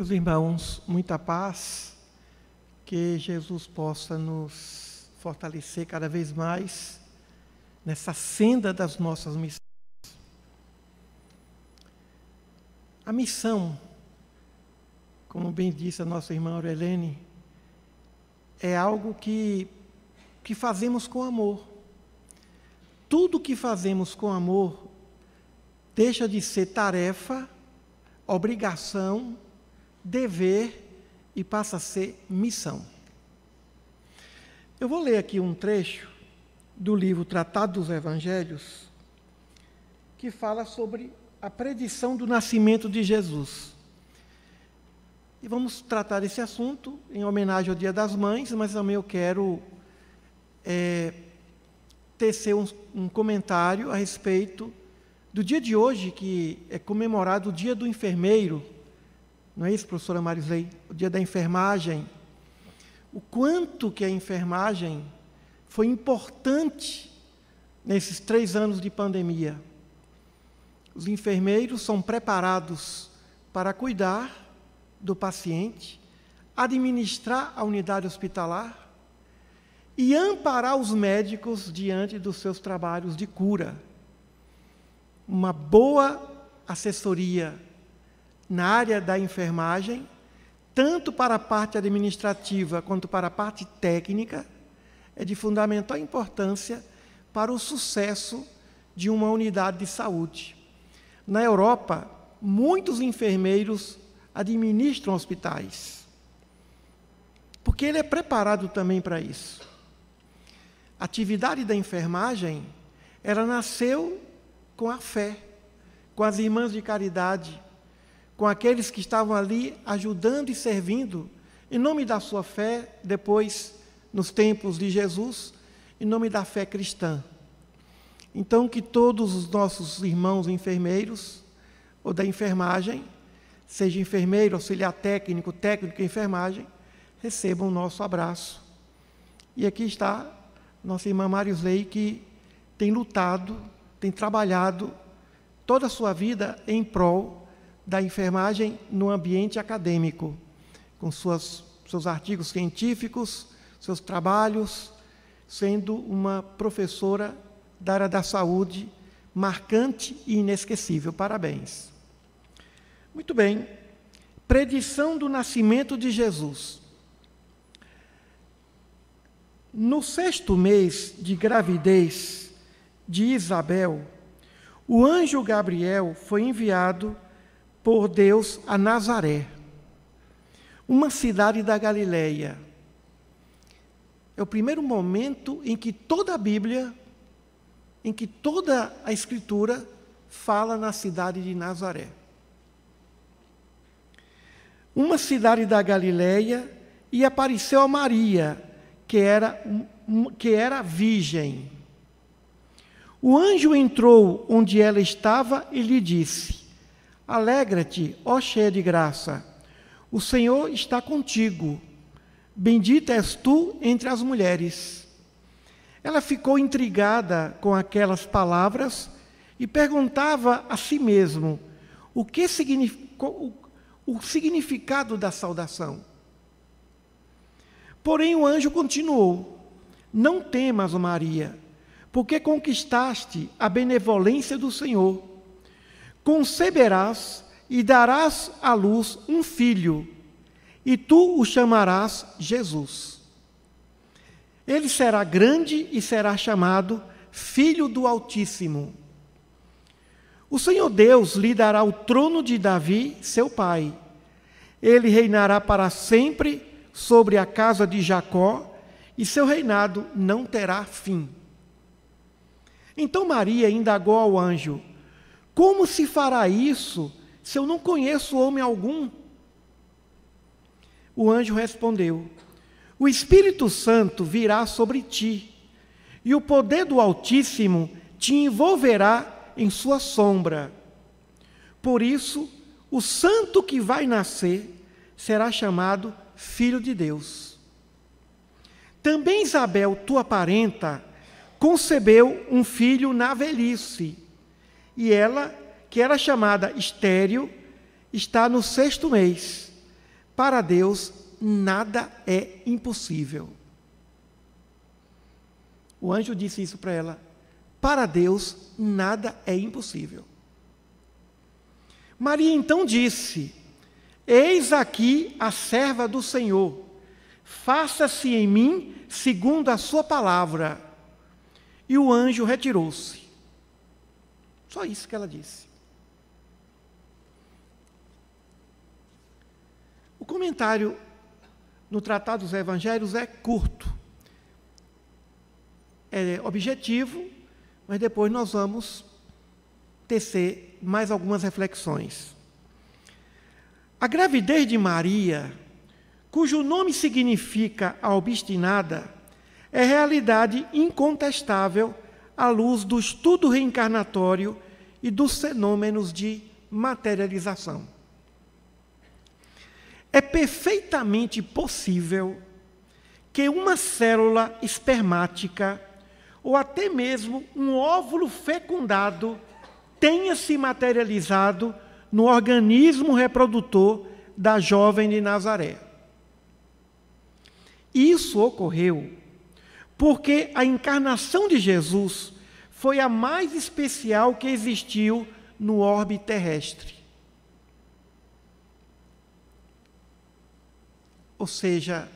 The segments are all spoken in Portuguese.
Meus irmãos, muita paz, que Jesus possa nos fortalecer cada vez mais nessa senda das nossas missões. A missão, como bem disse a nossa irmã Aurelene, é algo que fazemos com amor. Tudo que fazemos com amor deixa de ser tarefa, obrigação, dever e passa a ser missão. Eu vou ler aqui um trecho do livro Tratado dos Evangelhos, que fala sobre a predição do nascimento de Jesus. E vamos tratar desse assunto em homenagem ao Dia das Mães, mas também eu quero tecer um comentário a respeito do dia de hoje, que é comemorado o Dia do Enfermeiro. Não é isso, professora Marisley? O dia da enfermagem. O quanto que a enfermagem foi importante nesses 3 anos de pandemia. Os enfermeiros são preparados para cuidar do paciente, administrar a unidade hospitalar e amparar os médicos diante dos seus trabalhos de cura. Uma boa assessoria na área da enfermagem, tanto para a parte administrativa quanto para a parte técnica, é de fundamental importância para o sucesso de uma unidade de saúde. Na Europa, muitos enfermeiros administram hospitais, porque ele é preparado também para isso. A atividade da enfermagem, ela nasceu com a fé, com as irmãs de caridade, com aqueles que estavam ali ajudando e servindo, em nome da sua fé, depois, nos tempos de Jesus, em nome da fé cristã. Então, que todos os nossos irmãos enfermeiros, ou da enfermagem, seja enfermeiro, auxiliar técnico, técnico de enfermagem, recebam o nosso abraço. E aqui está nossa irmã Marisley, que tem lutado, tem trabalhado toda a sua vida em prol da enfermagem no ambiente acadêmico, com seus artigos científicos, seus trabalhos, sendo uma professora da área da saúde marcante e inesquecível. Parabéns. Muito bem. Predição do nascimento de Jesus. No 6º mês de gravidez de Isabel, o anjo Gabriel foi enviado por Deus a Nazaré, uma cidade da Galileia. É o primeiro momento em que toda a Bíblia, em que toda a Escritura fala na cidade de Nazaré. Uma cidade da Galileia, e apareceu a Maria, que era virgem. O anjo entrou onde ela estava e lhe disse: Alegra-te, ó cheia de graça, o Senhor está contigo. Bendita és tu entre as mulheres. Ela ficou intrigada com aquelas palavras e perguntava a si mesma o significado da saudação. Porém, o anjo continuou: Não temas, Maria, porque conquistaste a benevolência do Senhor. Conceberás e darás à luz um filho, e tu o chamarás Jesus. Ele será grande e será chamado Filho do Altíssimo. O Senhor Deus lhe dará o trono de Davi, seu pai. Ele reinará para sempre sobre a casa de Jacó, e seu reinado não terá fim. Então Maria indagou ao anjo: Como se fará isso, se eu não conheço homem algum? O anjo respondeu: O Espírito Santo virá sobre ti, e o poder do Altíssimo te envolverá em sua sombra. Por isso, o santo que vai nascer será chamado Filho de Deus. Também Isabel, tua parenta, concebeu um filho na velhice, e ela, que era chamada estéril, está no 6º mês, Para Deus, nada é impossível. O anjo disse isso para ela. Para Deus, nada é impossível. Maria então disse: Eis aqui a serva do Senhor. Faça-se em mim segundo a sua palavra. E o anjo retirou-se. Só isso que ela disse. O comentário no Tratado dos Evangelhos é curto. É objetivo, mas depois nós vamos tecer mais algumas reflexões. A gravidez de Maria, cujo nome significa a obstinada, é realidade incontestável à luz do estudo reencarnatório e dos fenômenos de materialização. É perfeitamente possível que uma célula espermática ou até mesmo um óvulo fecundado tenha se materializado no organismo reprodutor da jovem de Nazaré. Isso ocorreu porque a encarnação de Jesus foi a mais especial que existiu no orbe terrestre. Ou seja,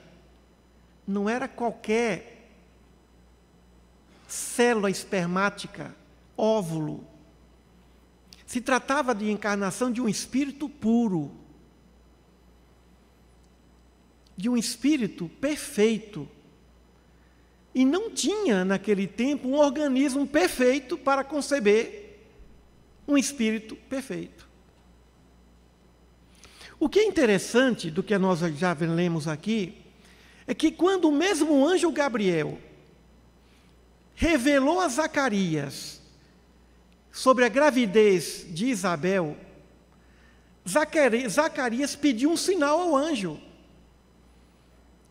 não era qualquer célula espermática, óvulo. Se tratava de encarnação de um espírito puro, de um espírito perfeito. E não tinha, naquele tempo, um organismo perfeito para conceber um espírito perfeito. O que é interessante do que nós já lemos aqui é que quando o mesmo anjo Gabriel revelou a Zacarias sobre a gravidez de Isabel, Zacarias pediu um sinal ao anjo.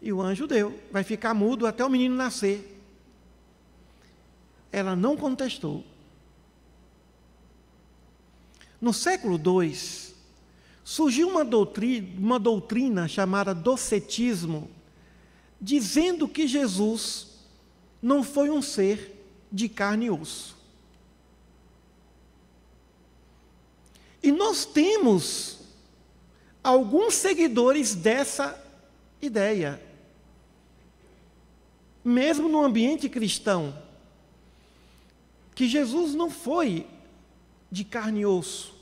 E o anjo deu, vai ficar mudo até o menino nascer. Ela não contestou. No século II, surgiu uma doutrina chamada docetismo, dizendo que Jesus não foi um ser de carne e osso. E nós temos alguns seguidores dessa ideia, mesmo no ambiente cristão, que Jesus não foi de carne e osso.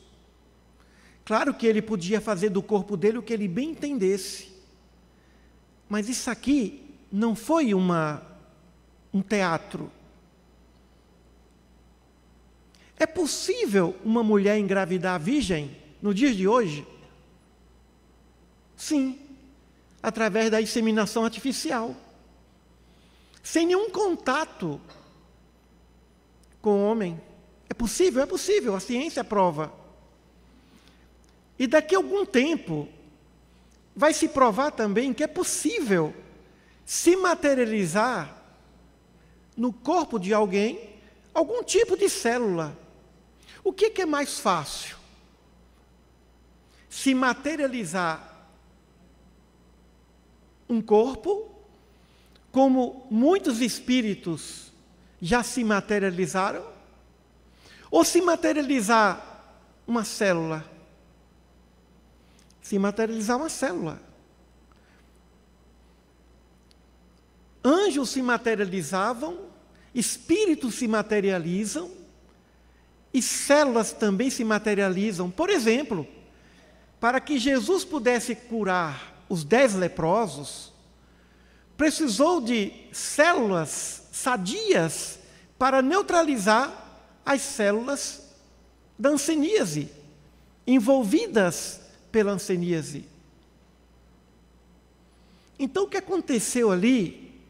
Claro que ele podia fazer do corpo dele o que ele bem entendesse, mas isso aqui não foi um teatro. É possível uma mulher engravidar virgem no dia de hoje? Sim, através da inseminação artificial, sem nenhum contato com o homem. É possível, a ciência prova. E daqui a algum tempo, vai se provar também que é possível se materializar no corpo de alguém algum tipo de célula. O que é mais fácil? Se materializar um corpo, como muitos espíritos já se materializaram, ou se materializar uma célula? Se materializar uma célula. Anjos se materializavam, espíritos se materializam, e células também se materializam. Por exemplo, para que Jesus pudesse curar os 10 leprosos, precisou de células sadias para neutralizar as células da hanseníase, envolvidas pela hanseníase. Então, o que aconteceu ali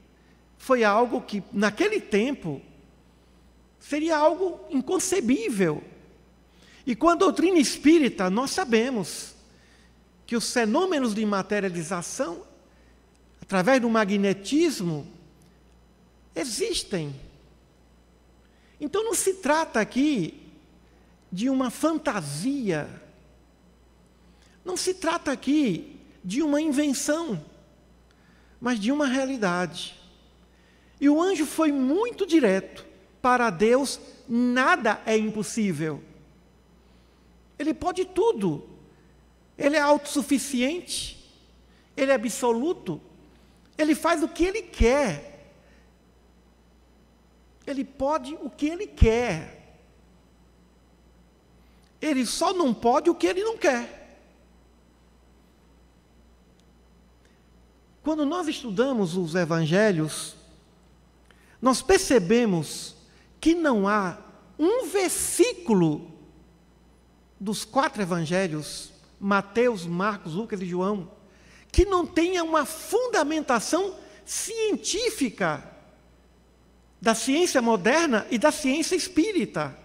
foi algo que, naquele tempo, seria algo inconcebível. E com a doutrina espírita, nós sabemos que os fenômenos de materialização, através do magnetismo, existem. Então, não se trata aqui de uma fantasia, não se trata aqui de uma invenção, mas de uma realidade. E o anjo foi muito direto. Para Deus, nada é impossível. Ele pode tudo. Ele é autossuficiente. Ele é absoluto. Ele faz o que Ele quer. Ele pode o que Ele quer. Ele só não pode o que Ele não quer. Quando nós estudamos os evangelhos, nós percebemos que não há um versículo dos 4 evangelhos, Mateus, Marcos, Lucas e João, que não tenha uma fundamentação científica da ciência moderna e da ciência espírita.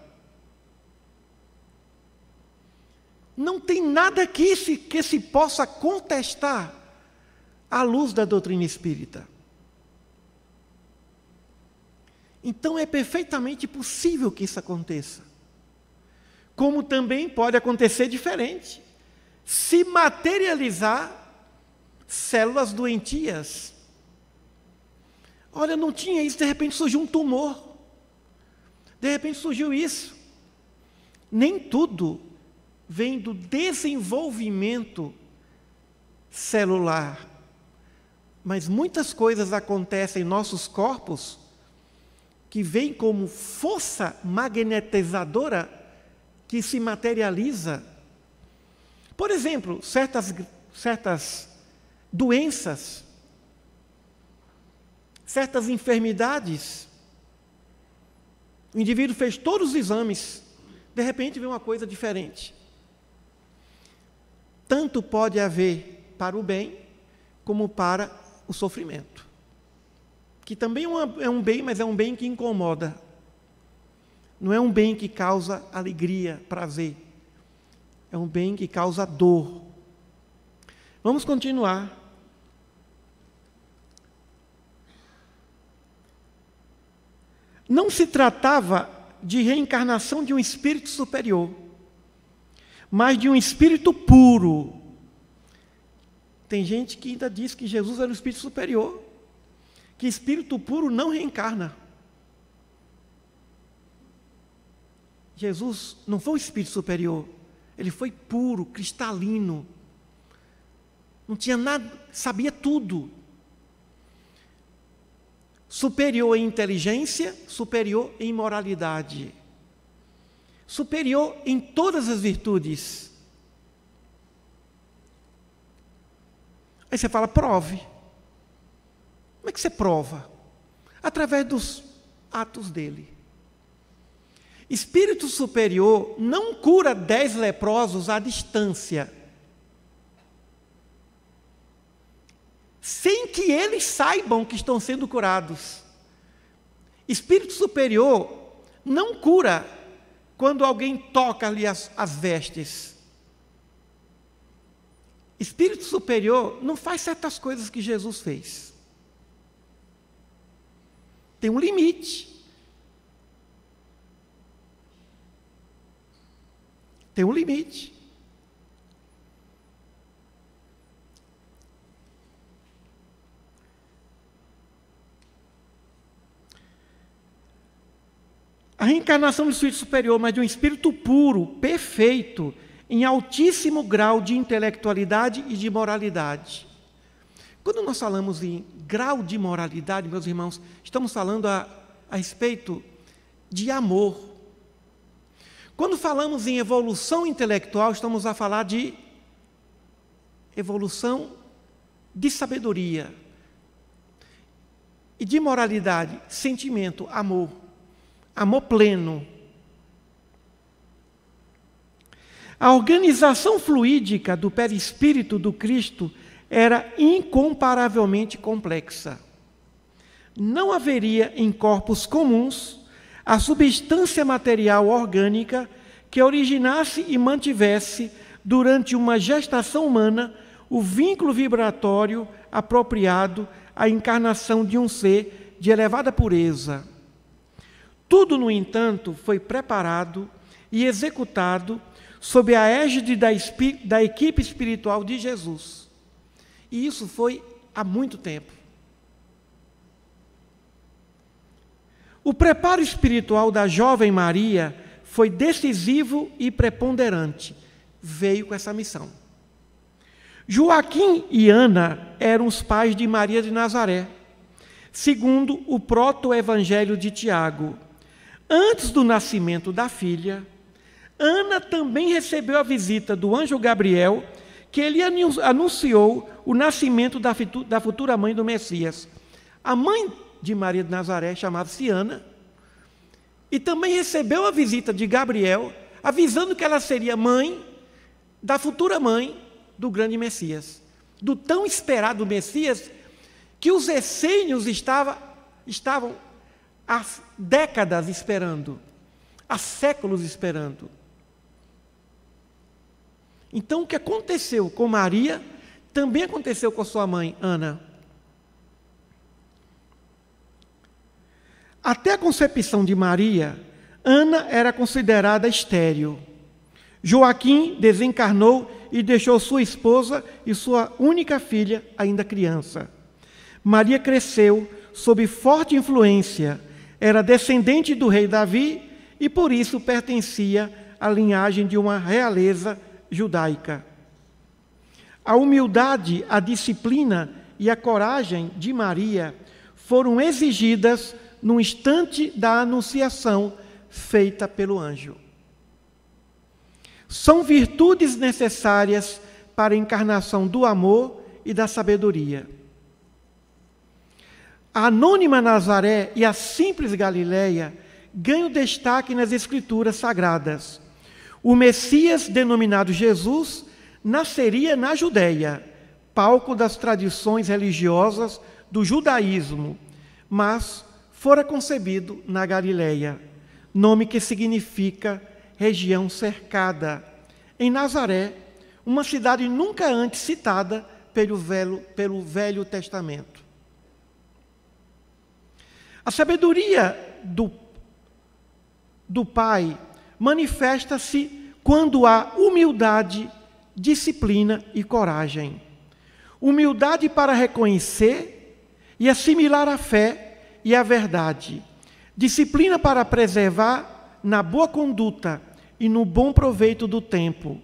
Não tem nada que se possa contestar à luz da doutrina espírita. Então é perfeitamente possível que isso aconteça. Como também pode acontecer diferente. Se materializar células doentias. Olha, não tinha isso, de repente surgiu um tumor. De repente surgiu isso. Nem tudo vem do desenvolvimento celular. Mas muitas coisas acontecem em nossos corpos que vêm como força magnetizadora que se materializa. Por exemplo, certas doenças, certas enfermidades. O indivíduo fez todos os exames, de repente vê uma coisa diferente. Tanto pode haver para o bem, como para o sofrimento. Que também é um bem, mas é um bem que incomoda. Não é um bem que causa alegria, prazer. É um bem que causa dor. Vamos continuar. Não se tratava de reencarnação de um espírito superior, mas de um espírito puro. Tem gente que ainda diz que Jesus era um espírito superior, que espírito puro não reencarna. Jesus não foi um espírito superior, ele foi puro, cristalino. Não tinha nada, sabia tudo. Superior em inteligência, superior em moralidade. Superior em todas as virtudes. Aí você fala, prove. Como é que você prova? Através dos atos dele. Espírito superior não cura 10 leprosos à distância, sem que eles saibam que estão sendo curados. Espírito superior não cura quando alguém toca-lhe as vestes. Espírito superior não faz certas coisas que Jesus fez. Tem um limite. Tem um limite. A reencarnação do espírito superior, mas de um espírito puro, perfeito, em altíssimo grau de intelectualidade e de moralidade. Quando nós falamos em grau de moralidade, meus irmãos, estamos falando a respeito de amor. Quando falamos em evolução intelectual, estamos a falar de evolução de sabedoria. E de moralidade, sentimento, amor. Amor pleno. A organização fluídica do perispírito do Cristo era incomparavelmente complexa. Não haveria em corpos comuns a substância material orgânica que originasse e mantivesse, durante uma gestação humana, o vínculo vibratório apropriado à encarnação de um ser de elevada pureza. Tudo, no entanto, foi preparado e executado sob a égide da equipe espiritual de Jesus. E isso foi há muito tempo. O preparo espiritual da jovem Maria foi decisivo e preponderante. Veio com essa missão. Joaquim e Ana eram os pais de Maria de Nazaré, segundo o proto-evangelho de Tiago. Antes do nascimento da filha, Ana também recebeu a visita do anjo Gabriel, que ele anunciou o nascimento da futura mãe do Messias. A mãe de Maria de Nazaré chamava-se Ana, e também recebeu a visita de Gabriel, avisando que ela seria mãe da futura mãe do grande Messias, do tão esperado Messias, que os essênios estavam há décadas esperando, há séculos esperando. Então, o que aconteceu com Maria, também aconteceu com sua mãe, Ana. Até a concepção de Maria, Ana era considerada estéril. Joaquim desencarnou e deixou sua esposa e sua única filha ainda criança. Maria cresceu sob forte influência, era descendente do rei Davi e por isso pertencia à linhagem de uma realeza judaica. A humildade, a disciplina e a coragem de Maria foram exigidas no instante da anunciação feita pelo anjo. São virtudes necessárias para a encarnação do amor e da sabedoria. A anônima Nazaré e a simples Galileia ganham destaque nas Escrituras Sagradas. O Messias, denominado Jesus, nasceria na Judéia, palco das tradições religiosas do judaísmo, mas fora concebido na Galileia, nome que significa região cercada, em Nazaré, uma cidade nunca antes citada pelo Velho Testamento. A sabedoria do Pai manifesta-se quando há humildade, disciplina e coragem. Humildade para reconhecer e assimilar a fé e a verdade. Disciplina para preservar na boa conduta e no bom proveito do tempo.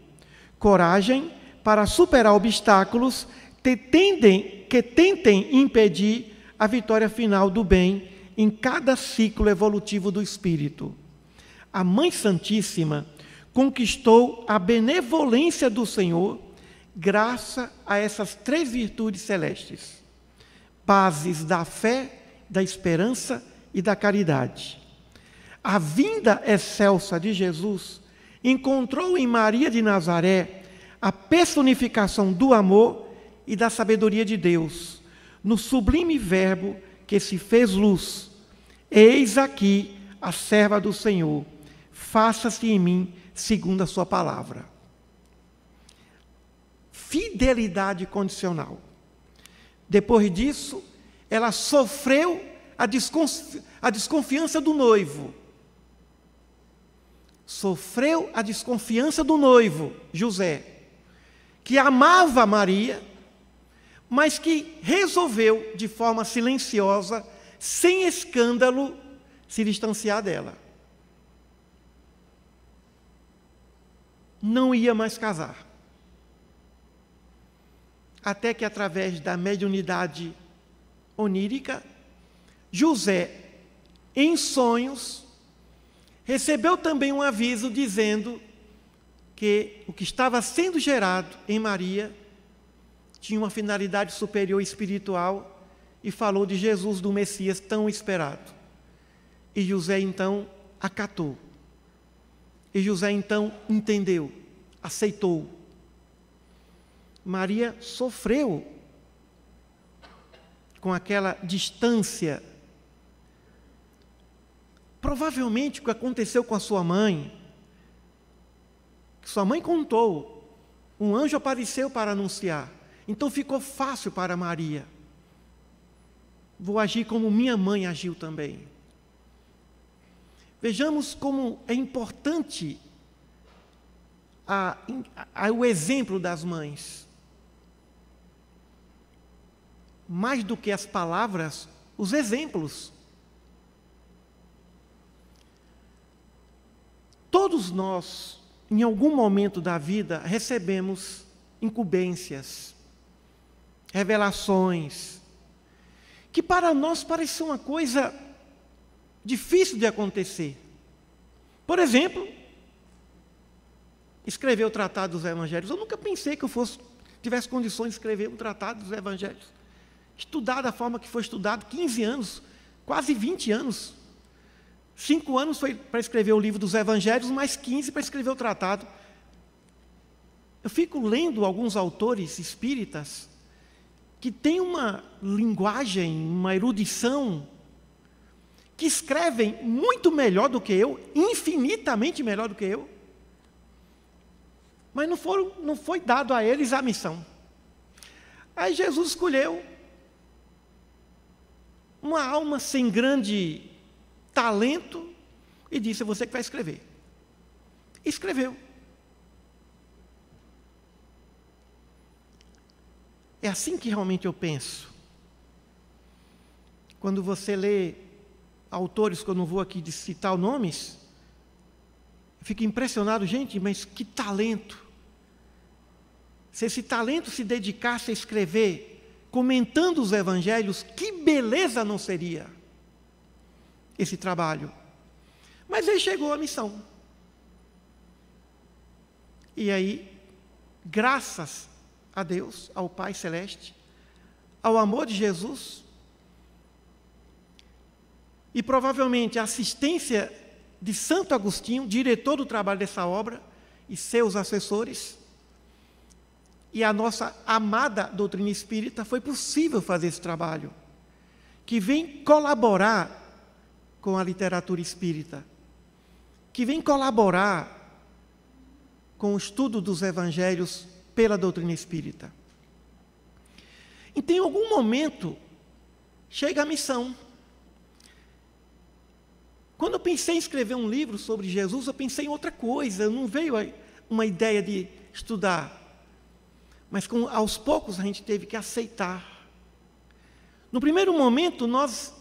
Coragem para superar obstáculos que tentem impedir a vitória final do bem em cada ciclo evolutivo do espírito. A Mãe Santíssima conquistou a benevolência do Senhor graças a essas três virtudes celestes, bases da fé, da esperança e da caridade. A vinda excelsa de Jesus encontrou em Maria de Nazaré a personificação do amor e da sabedoria de Deus, no sublime verbo que se fez luz. Eis aqui a serva do Senhor, faça-se em mim segundo a sua palavra. Fidelidade condicional. Depois disso, ela sofreu a desconfiança do noivo. Sofreu a desconfiança do noivo, José, que amava Maria, mas que resolveu, de forma silenciosa, sem escândalo, se distanciar dela. Não ia mais casar. Até que, através da mediunidade onírica, José, em sonhos, recebeu também um aviso dizendo que o que estava sendo gerado em Maria tinha uma finalidade superior espiritual e falou de Jesus, do Messias tão esperado. E José então acatou. E José então entendeu, aceitou. Maria sofreu com aquela distância. Provavelmente o que aconteceu com a sua mãe, que sua mãe contou, um anjo apareceu para anunciar. Então ficou fácil para Maria. Vou agir como minha mãe agiu também. Vejamos como é importante o exemplo das mães. mais do que as palavras, os exemplos. Todos nós, em algum momento da vida, recebemos incumbências, revelações, que para nós parece uma coisa difícil de acontecer. Por exemplo, escrever o Tratado dos Evangelhos. Eu nunca pensei que eu tivesse condições de escrever um Tratado dos Evangelhos. Estudar da forma que foi estudado, 15 anos, quase 20 anos. 5 anos foi para escrever o livro dos Evangelhos, mais 15 para escrever o tratado. Eu fico lendo alguns autores espíritas que têm uma linguagem, uma erudição, que escrevem muito melhor do que eu, infinitamente melhor do que eu, mas não foi dado a eles a missão. Aí Jesus escolheu uma alma sem grande talento e disse: é você que vai escrever. Escreveu. É assim que realmente eu penso. Quando você lê autores que eu não vou aqui citar nomes, eu fico impressionado, gente, mas que talento! Se esse talento se dedicasse a escrever, comentando os evangelhos, que beleza não seria esse trabalho. Mas aí chegou a missão. E aí, graças a Deus, ao Pai Celeste, ao amor de Jesus, e provavelmente a assistência de Santo Agostinho, diretor do trabalho dessa obra, e seus assessores, e a nossa amada doutrina espírita, foi possível fazer esse trabalho, que vem colaborar com a literatura espírita, que vem colaborar com o estudo dos evangelhos pela doutrina espírita. Então, em algum momento, chega a missão. Quando eu pensei em escrever um livro sobre Jesus, eu pensei em outra coisa, não veio uma ideia de estudar. Mas aos poucos a gente teve que aceitar. No primeiro momento, nós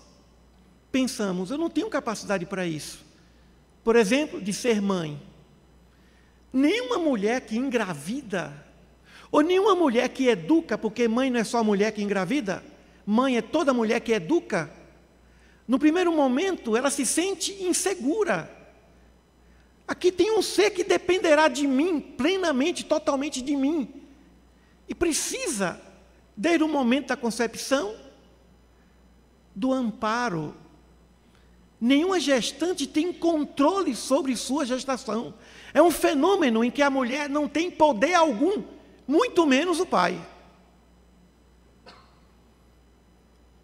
pensamos: eu não tenho capacidade para isso. Por exemplo, de ser mãe. Nenhuma mulher que engravida, ou nenhuma mulher que educa, porque mãe não é só a mulher que engravida, mãe é toda mulher que educa. No primeiro momento, ela se sente insegura. Aqui tem um ser que dependerá de mim, plenamente, totalmente de mim. E precisa, desde o momento da concepção, do amparo. Nenhuma gestante tem controle sobre sua gestação. É um fenômeno em que a mulher não tem poder algum, muito menos o pai.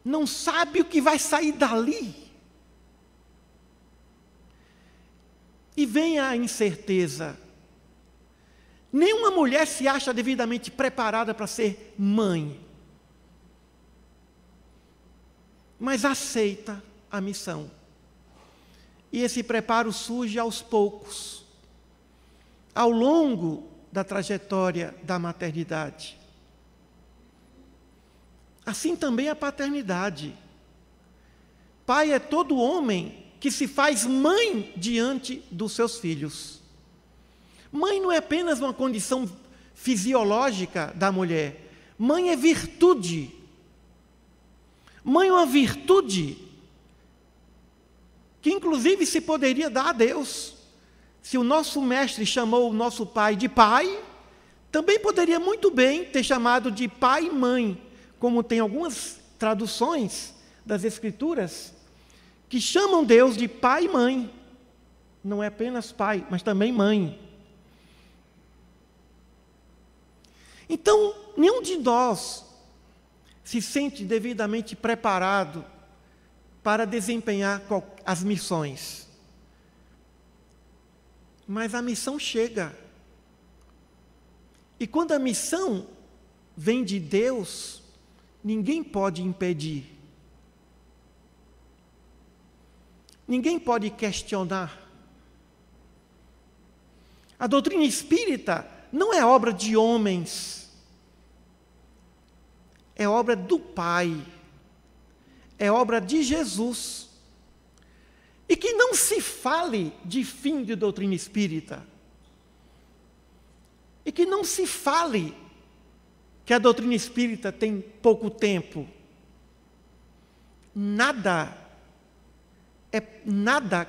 Não sabe o que vai sair dali. E vem a incerteza. Nenhuma mulher se acha devidamente preparada para ser mãe, mas aceita a missão. E esse preparo surge aos poucos, ao longo da trajetória da maternidade. Assim também a paternidade. Pai é todo homem que se faz mãe diante dos seus filhos. Mãe não é apenas uma condição fisiológica da mulher. Mãe é virtude. Mãe é uma virtude que inclusive se poderia dar a Deus. Se o nosso mestre chamou o nosso pai de pai, também poderia muito bem ter chamado de pai e mãe, como tem algumas traduções das Escrituras, que chamam Deus de pai e mãe. Não é apenas pai, mas também mãe. Então, nenhum de nós se sente devidamente preparado para desempenhar as missões. Mas a missão chega. E quando a missão vem de Deus, ninguém pode impedir. Ninguém pode questionar. A doutrina espírita não é obra de homens. é obra do Pai, é obra de Jesus. E que não se fale de fim de doutrina espírita. E que não se fale que a doutrina espírita tem pouco tempo. Nada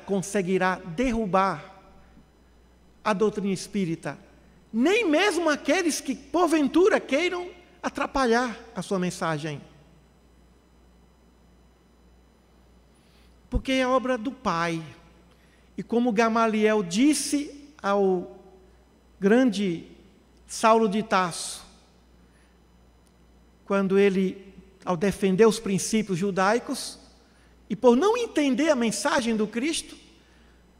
conseguirá derrubar a doutrina espírita, nem mesmo aqueles que porventura queiram atrapalhar a sua mensagem. Porque é obra do Pai. E como Gamaliel disse ao grande Saulo de Tarso, quando ele, ao defender os princípios judaicos, e por não entender a mensagem do Cristo,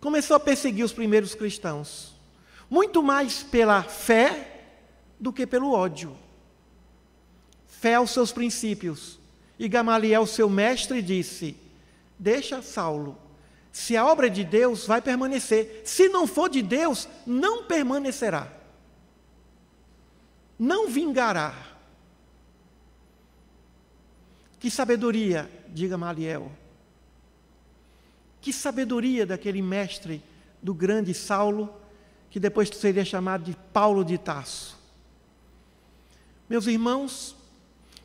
começou a perseguir os primeiros cristãos, muito mais pela fé do que pelo ódio. Fé aos seus princípios. E Gamaliel, seu mestre, disse: deixa Saulo, se a obra é de Deus, vai permanecer. Se não for de Deus, não permanecerá. Não vingará. Que sabedoria de Gamaliel. Que sabedoria daquele mestre do grande Saulo, que depois seria chamado de Paulo de Tarso. Meus irmãos,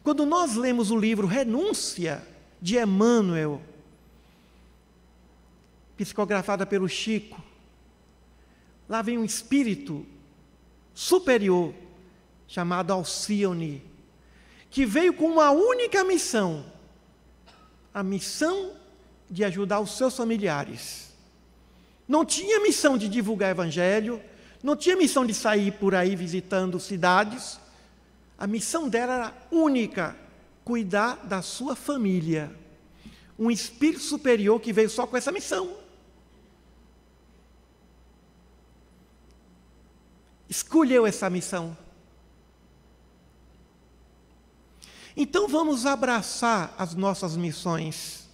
quando nós lemos o livro Renúncia, de Emmanuel, psicografada pelo Chico, lá vem um espírito superior, chamado Alcione, que veio com uma única missão, a missão de ajudar os seus familiares. Não tinha missão de divulgar o evangelho, não tinha missão de sair por aí visitando cidades. A missão dela era única, cuidar da sua família. Um espírito superior que veio só com essa missão. Escolheu essa missão. Então vamos abraçar as nossas missões,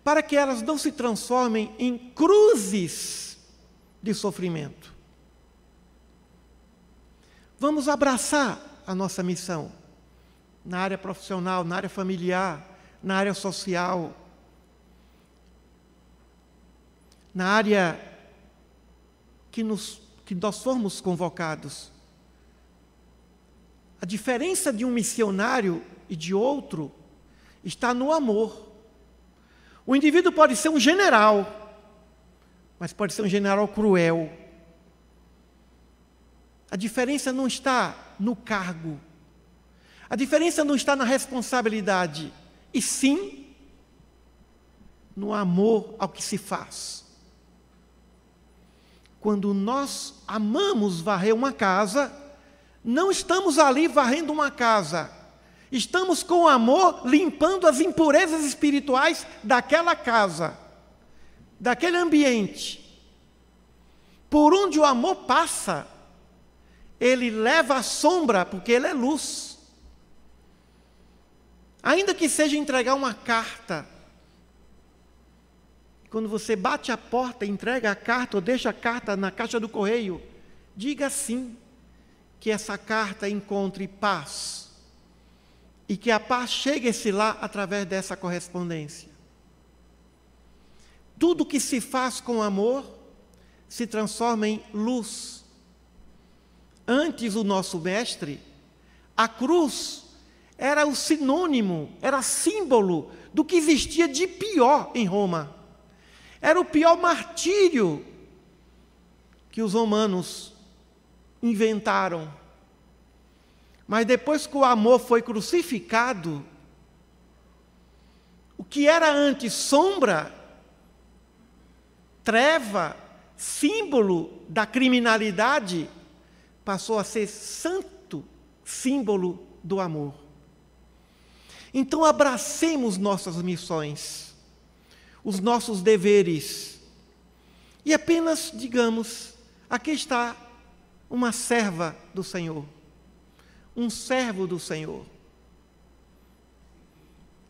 para que elas não se transformem em cruzes de sofrimento. Vamos abraçar a nossa missão, na área profissional, na área familiar, na área social, na área que nós formos convocados. A diferença de um missionário e de outro está no amor. O indivíduo pode ser um general, mas pode ser um general cruel. A diferença não está no cargo. A diferença não está na responsabilidade, e sim no amor ao que se faz. Quando nós amamos varrer uma casa, não estamos ali varrendo uma casa. Estamos com amor limpando as impurezas espirituais daquela casa, daquele ambiente. Por onde o amor passa, ele leva a sombra, porque ele é luz. Ainda que seja entregar uma carta, quando você bate a porta, entrega a carta ou deixa a carta na caixa do correio, diga sim, que essa carta encontre paz e que a paz chegue-se lá através dessa correspondência. Tudo que se faz com amor se transforma em luz. Antes, o nosso mestre, a cruz era o sinônimo, era símbolo do que existia de pior em Roma. Era o pior martírio que os romanos inventaram. Mas depois que o amor foi crucificado, o que era antes sombra, treva, símbolo da criminalidade, passou a ser santo símbolo do amor. Então abracemos nossas missões, os nossos deveres, e apenas digamos: aqui está uma serva do Senhor, um servo do Senhor,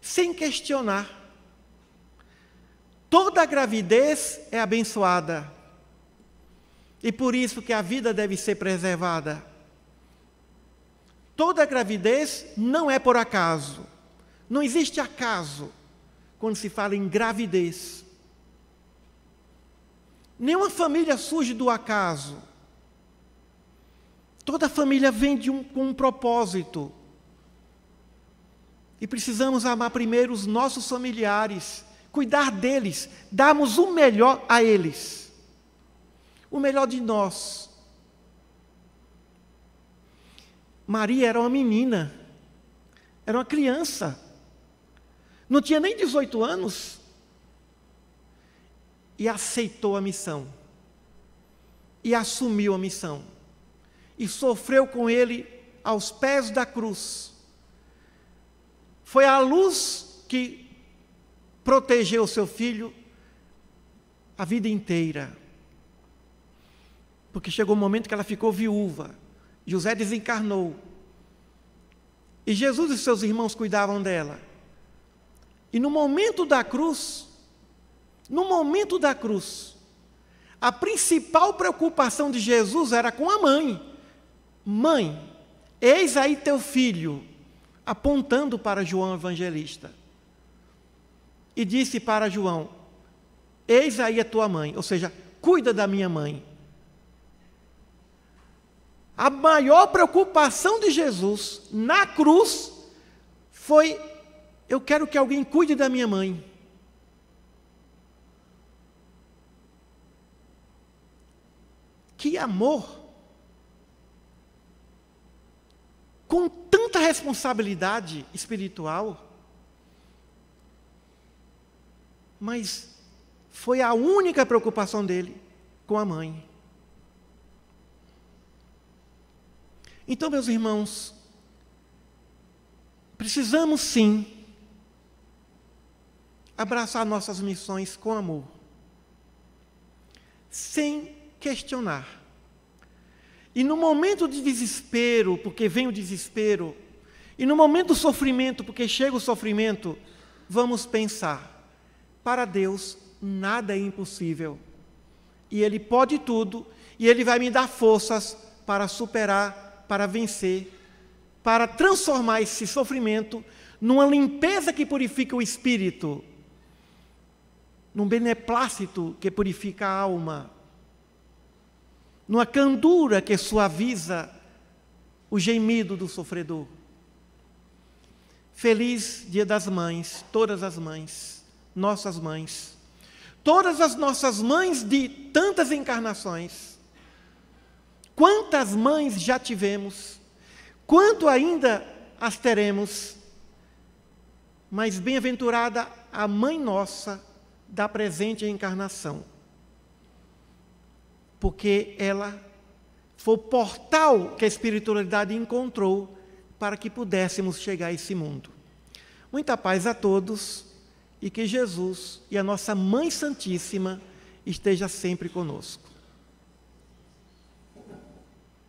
sem questionar. Toda gravidez é abençoada, e por isso que a vida deve ser preservada. Toda gravidez não é por acaso. Não existe acaso quando se fala em gravidez. Nenhuma família surge do acaso. Toda família vem com um propósito. E precisamos amar primeiro os nossos familiares, cuidar deles, darmos o melhor a eles. O melhor de nós. Maria era uma menina, era uma criança, não tinha nem 18 anos, e aceitou a missão, e assumiu a missão, e sofreu com ele aos pés da cruz. Foi a luz que protegeu seu filho a vida inteira, porque chegou o momento que ela ficou viúva. José desencarnou. E Jesus e seus irmãos cuidavam dela. E no momento da cruz, a principal preocupação de Jesus era com a mãe. Mãe, eis aí teu filho, apontando para João Evangelista. E disse para João, eis aí a tua mãe, ou seja, cuida da minha mãe. A maior preocupação de Jesus na cruz foi: eu quero que alguém cuide da minha mãe. Que amor! Com tanta responsabilidade espiritual, mas foi a única preocupação dele com a mãe. Então, meus irmãos, precisamos sim abraçar nossas missões com amor, sem questionar. E no momento de desespero, porque vem o desespero, e no momento do sofrimento, porque chega o sofrimento, vamos pensar: para Deus nada é impossível, e Ele pode tudo, e Ele vai me dar forças para superar, para vencer, para transformar esse sofrimento numa limpeza que purifica o espírito, num beneplácito que purifica a alma, numa candura que suaviza o gemido do sofredor. Feliz Dia das Mães, todas as mães, nossas mães, todas as nossas mães de tantas encarnações. Quantas mães já tivemos, quanto ainda as teremos, mas bem-aventurada a Mãe Nossa da presente encarnação, porque ela foi o portal que a espiritualidade encontrou para que pudéssemos chegar a esse mundo. Muita paz a todos e que Jesus e a nossa Mãe Santíssima esteja sempre conosco.